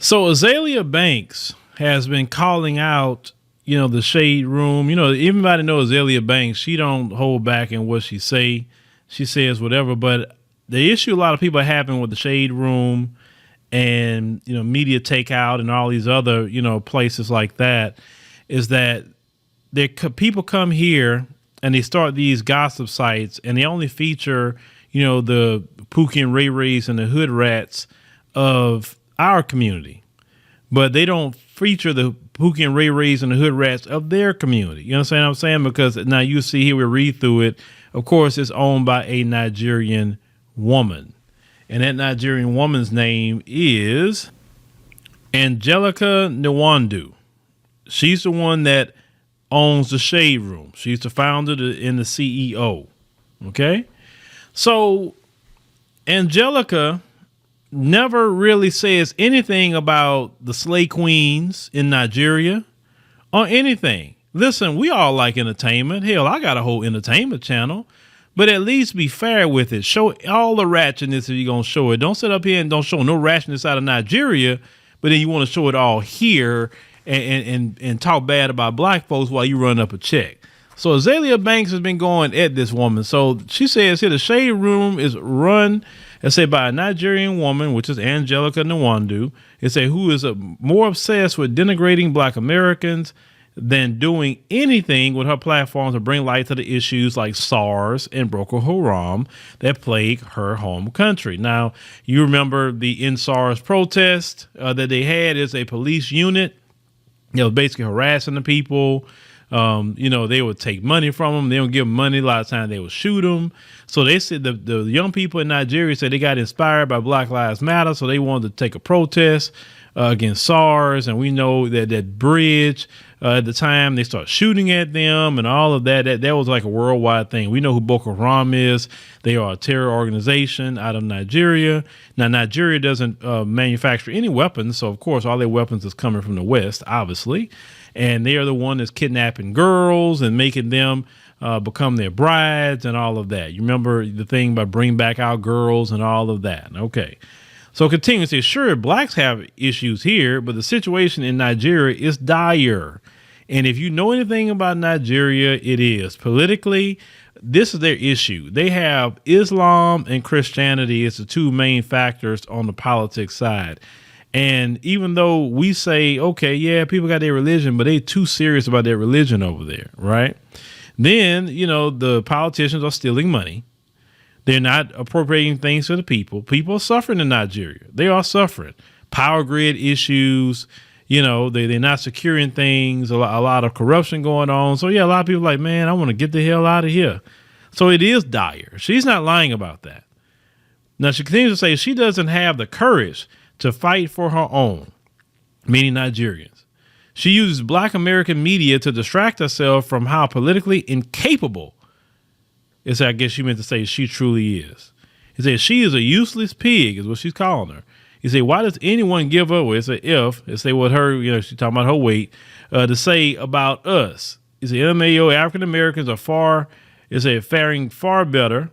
So Azealia Banks has been calling out, the shade room. Everybody knows Azealia Banks. She don't hold back in what she say. She says whatever. But the issue a lot of people are having with the shade room and, media takeout and all these other, places like that is that people come here and they start these gossip sites and they only feature, the Pookie and Ray Rays and the hood rats of our community, but they don't feature the Pookie and Ray Rays and the hood rats of their community. You understand what I'm saying? Because now you see here, we read through it. Of course, it's owned by a Nigerian woman, and that Nigerian woman's name is Angelica Nwandu. She's the one that owns the Shade Room. She's the founder and the CEO. Okay. So Angelica never really says anything about the slay queens in Nigeria or anything. Listen, we all like entertainment. Hell, I got a whole entertainment channel, but at least be fair with it. Show all the ratchetness if you're going to show it. Don't sit up here and don't show no ratchetness out of Nigeria, but then you want to show it all here and talk bad about black folks while you run up a check. So Azealia Banks has been going at this woman. So she says here the Shade Room is run, let's say, by a Nigerian woman, which is Angelica Nwandu. It's who is more obsessed with denigrating black Americans than doing anything with her platform to bring light to the issues like SARS and Boko Haram that plague her home country. Now, you remember the SARS protest that they had is a police unit, basically harassing the people. They would take money from them. They don't give them money. A lot of times they would shoot them. So they said the young people in Nigeria said they got inspired by Black Lives Matter. So they wanted to take a protest against SARS. And we know that bridge at the time they start shooting at them and all of that. That was like a worldwide thing. We know who Boko Haram is. They are a terror organization out of Nigeria. Now, Nigeria doesn't manufacture any weapons. So, of course, all their weapons is coming from the West, obviously. And they are the one that's kidnapping girls and making them become their brides and all of that. You remember the thing about bring back our girls and all of that. Okay. So continue to say, sure, blacks have issues here, but the situation in Nigeria is dire. And if you know anything about Nigeria, it is politically, this is their issue. They have Islam and Christianity as the two main factors on the politics side. And even though we say, okay, yeah, people got their religion, but they too serious about their religion over there, right? Then, the politicians are stealing money. They're not appropriating things for the people. People are suffering in Nigeria. They are suffering. Power grid issues, they're not securing things, a lot of corruption going on. So, yeah, a lot of people are like, man, I want to get the hell out of here. So it is dire. She's not lying about that. Now, she continues to say she doesn't have the courage to fight for her own, meaning Nigerians. She uses black American media to distract herself from how politically incapable, I guess she meant to say she truly is. He said she is a useless pig is what she's calling her. He said, why does anyone give her, what her, she's talking about her weight, to say about us? He said, LMAO, African Americans are faring far better.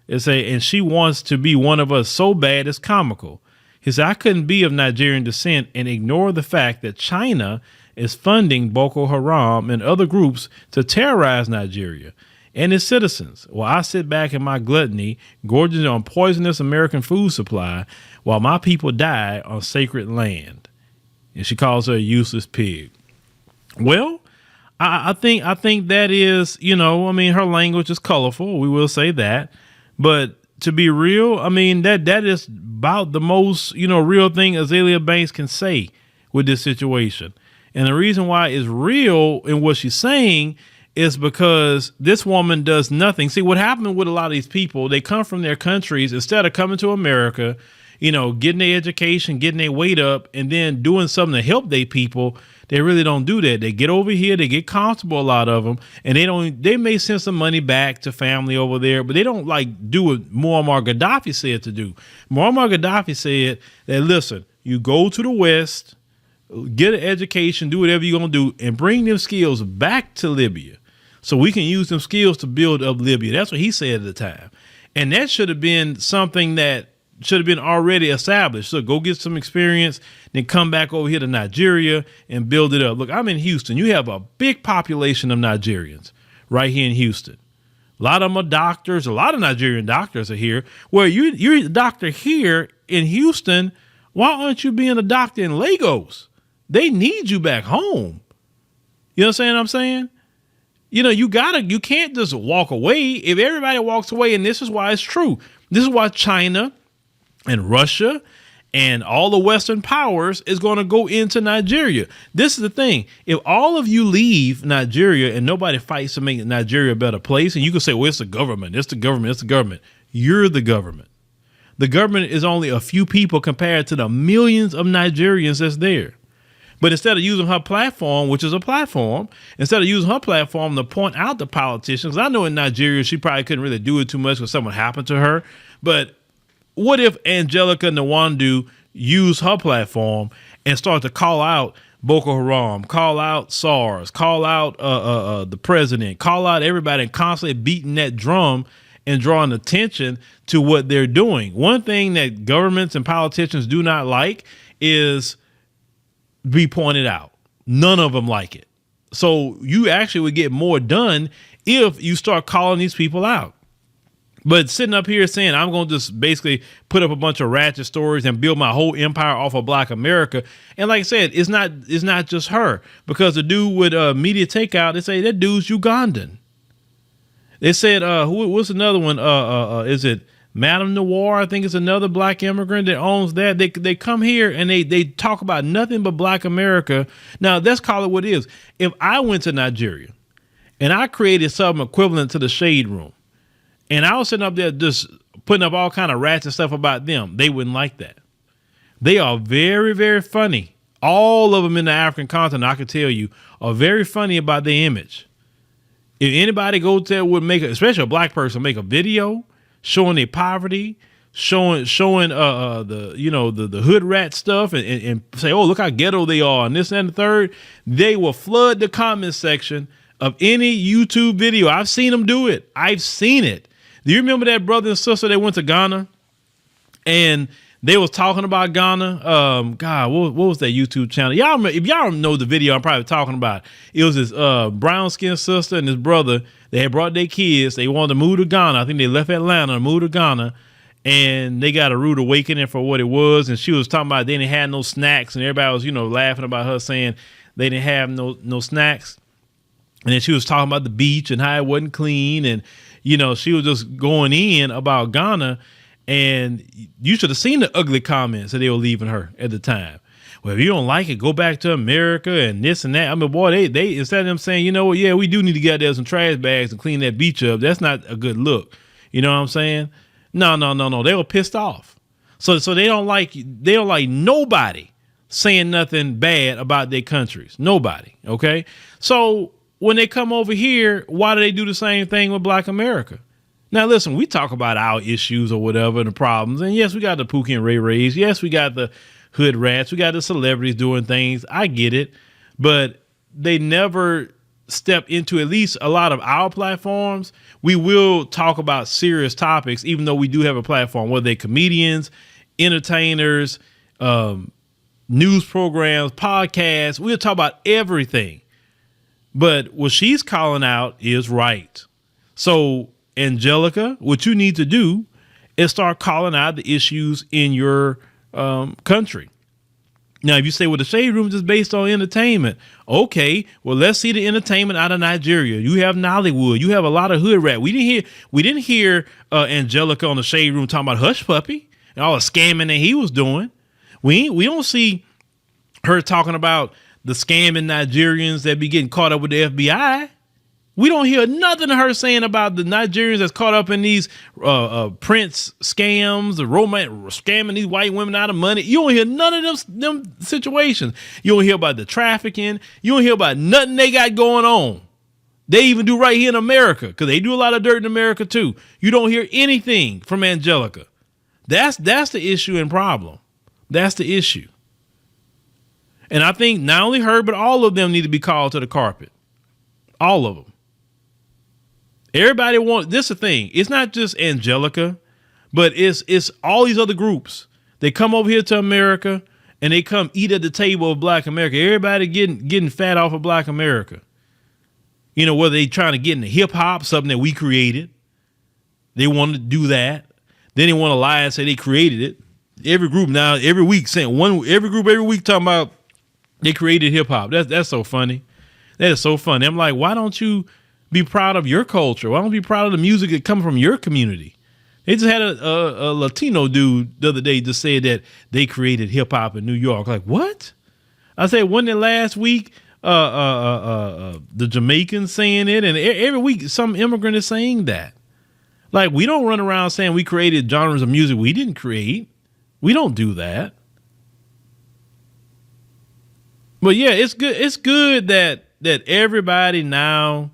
And she wants to be one of us so bad it's comical. He said, I couldn't be of Nigerian descent and ignore the fact that China is funding Boko Haram and other groups to terrorize Nigeria and its citizens. While I sit back in my gluttony, gorging on poisonous American food supply, while my people die on sacred land. And she calls her a useless pig. Well, I think that is, her language is colorful. We will say that. But to be real, that is about the most, real thing Azealia Banks can say with this situation. And the reason why it's real in what she's saying is because this woman does nothing. See, what happened with a lot of these people, they come from their countries instead of coming to America, getting their education, getting their weight up, and then doing something to help their people. They really don't do that. They get over here, they get comfortable, a lot of them, and they may send some money back to family over there, but they don't do what Muammar Gaddafi said to do. Muammar Gaddafi said that, listen, you go to the West, get an education, do whatever you're going to do, and bring them skills back to Libya so we can use them skills to build up Libya. That's what he said at the time. And that should have been something that should have been already established. So go get some experience, then come back over here to Nigeria and build it up. Look, I'm in Houston. You have a big population of Nigerians right here in Houston. A lot of them are doctors. A lot of Nigerian doctors are here. Well, you're a doctor here in Houston. Why aren't you being a doctor in Lagos? They need you back home. You know what I'm saying? You know, you can't just walk away. If everybody walks away, and this is why it's true. This is why China and Russia and all the Western powers is going to go into Nigeria. This is the thing. If all of you leave Nigeria and nobody fights to make Nigeria a better place, and you can say, well, it's the government, it's the government, it's the government. You're the government. The government is only a few people compared to the millions of Nigerians that's there. But instead of using her platform, which is a platform, instead of using her platform to point out the politicians, I know in Nigeria she probably couldn't really do it too much because something happened to her. But what if Angelica Nwandu used her platform and start to call out Boko Haram, call out SARS, call out the president, call out everybody, and constantly beating that drum and drawing attention to what they're doing? One thing that governments and politicians do not like is be pointed out. None of them like it. So you actually would get more done if you start calling these people out. But sitting up here saying I'm going to just basically put up a bunch of ratchet stories and build my whole empire off of Black America. And like I said, it's not just her, because the dude with media takeout, they say that dude's Ugandan. They said, what's another one? Is it Madame Noir? I think it's another Black immigrant that owns that. They come here and they talk about nothing but Black America. Now let's call it what it is. If I went to Nigeria and I created something equivalent to the Shade Room, and I was sitting up there just putting up all kind of ratchet stuff about them, they wouldn't like that. They are very, very funny. All of them in the African continent, I can tell you, are very funny about their image. If anybody goes there would make, especially a Black person, make a video showing their poverty, showing the hood rat stuff, and say, oh, look how ghetto they are, and this and the third, they will flood the comment section of any YouTube video. I've seen them do it. I've seen it. Do you remember that brother and sister that went to Ghana and they was talking about Ghana? God, what was that YouTube channel? Y'all remember, if y'all know the video I'm probably talking about, it was this brown skinned sister and this brother. They had brought their kids. They wanted to move to Ghana. I think they left Atlanta and moved to Ghana, and they got a rude awakening for what it was. And she was talking about they didn't have no snacks, and everybody was, laughing about her saying they didn't have no snacks. And then she was talking about the beach and how it wasn't clean. And, she was just going in about Ghana. And you should have seen the ugly comments that they were leaving her at the time. Well, if you don't like it, go back to America and this and that. I mean, boy, they instead of them saying, you know what, yeah, we do need to get there some trash bags and clean that beach up. That's not a good look. You know what I'm saying? No. They were pissed off. So they don't like nobody saying nothing bad about their countries. Nobody. Okay. So when they come over here, why do they do the same thing with Black America? Now, listen, we talk about our issues or whatever and the problems. And yes, we got the Pookie and Ray Rays. Yes, we got the hood rats. We got the celebrities doing things. I get it. But they never step into at least a lot of our platforms. We will talk about serious topics, even though we do have a platform, whether they're comedians, entertainers, news programs, podcasts. We'll talk about everything. But what she's calling out is right. So, Angelica, what you need to do is start calling out the issues in your country. Now, if you say, well, the Shade Room is based on entertainment. Okay, well, let's see the entertainment out of Nigeria. You have Nollywood. You have a lot of hood rat. We didn't hear Angelica on the Shade Room talking about Hush Puppy and all the scamming that he was doing. We don't see her talking about the scamming Nigerians that be getting caught up with the FBI. We don't hear nothing of her saying about the Nigerians that's caught up in these prince scams, the romance scamming these white women out of money. You don't hear none of them situations. You don't hear about the trafficking. You don't hear about nothing they got going on. They even do right here in America, because they do a lot of dirt in America too. You don't hear anything from Angelica. That's the issue and problem. That's the issue. And I think not only her, but all of them need to be called to the carpet. All of them. Everybody wants, this is the thing. It's not just Angelica, But it's all these other groups. They come over here to America and they come eat at the table of Black America. Everybody getting fat off of Black America. You know, whether they trying to get into hip hop, something that we created. They want to do that. Then they want to lie and say they created it. Every group now, every week saying every group every week talking about they created hip hop. That's so funny. That is so funny. I'm like, why don't you be proud of your culture? Why don't you be proud of the music that comes from your community? They just had a Latino dude the other day just said that they created hip hop in New York. Like, what? I said, wasn't it last week the Jamaicans saying it? And every week some immigrant is saying that. Like, we don't run around saying we created genres of music we didn't create. We don't do that. But yeah, it's good. It's good that everybody now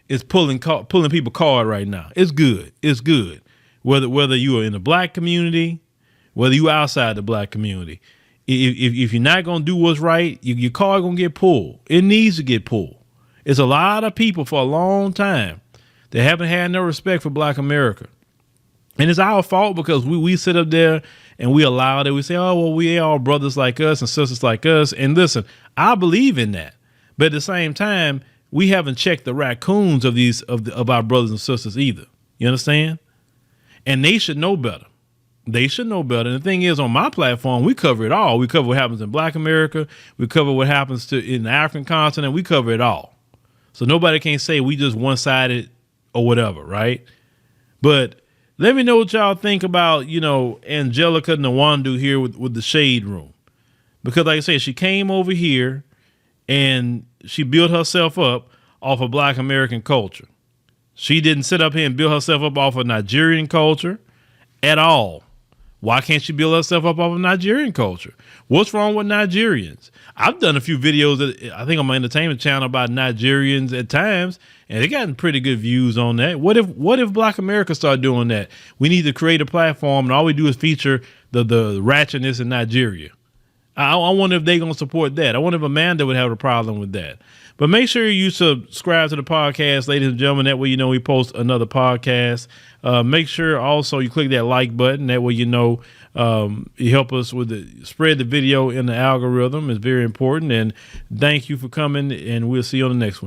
is pulling people card right now. It's good. It's good. Whether you are in the Black community, whether you outside the Black community, if you're not gonna do what's right, your card gonna get pulled. It needs to get pulled. It's a lot of people for a long time that haven't had no respect for Black America. And it's our fault because we sit up there and we allow that. We say, oh, well, we all brothers like us and sisters like us. And listen, I believe in that. But at the same time, we haven't checked the raccoons of our brothers and sisters either. You understand? And they should know better. They should know better. And the thing is, on my platform, we cover it all. We cover what happens in Black America. We cover what happens in the African continent. We cover it all. So nobody can say we just one-sided or whatever, right? But let me know what y'all think about, Angelica Nwandu here with the Shade Room. Because like I said, she came over here and she built herself up off of Black American culture. She didn't sit up here and build herself up off of Nigerian culture at all. Why can't she build herself up off of Nigerian culture? What's wrong with Nigerians? I've done a few videos I think on my entertainment channel about Nigerians at times, and they gotten pretty good views on that. What if Black America start doing that? We need to create a platform, and all we do is feature the ratchetness in Nigeria. I wonder if they're going to support that. I wonder if Amanda would have a problem with that. But make sure you subscribe to the podcast, ladies and gentlemen. That way you know we post another podcast. Make sure also you click that like button. That way you know you help us with spread the video in the algorithm. It's very important. And thank you for coming, and we'll see you on the next one.